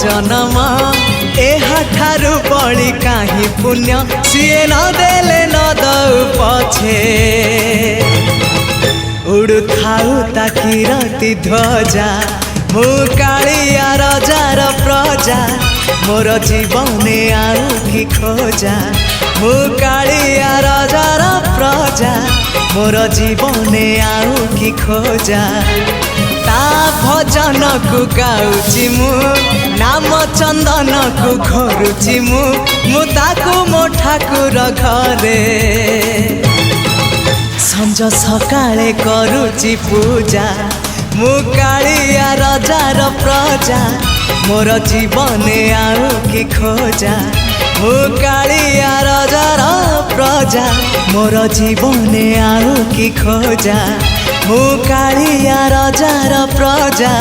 जन्म एहाठारु बड़ी काहि पुण्य सीए न देले न दऊ पछे उड़ु थाउ ताकि रति ध्वजा मु कालिया रजार प्रजा मोर जीवने आउ कि खोजा मु कालिया रजार प्रजा मोर जीवने आउ कि खोजा ता भजन को गाउची मु नाम चंदन को घरुची मु ताकू मो ठाकुर घरे संज सकाळे करुची पूजा मु कालिया रजार प्रजा मोर जीवने आउ कि खोजा मु कालिया रजार प्रजा मोर जीवने आउ कि खोजा मु कालिया रजार प्रजा।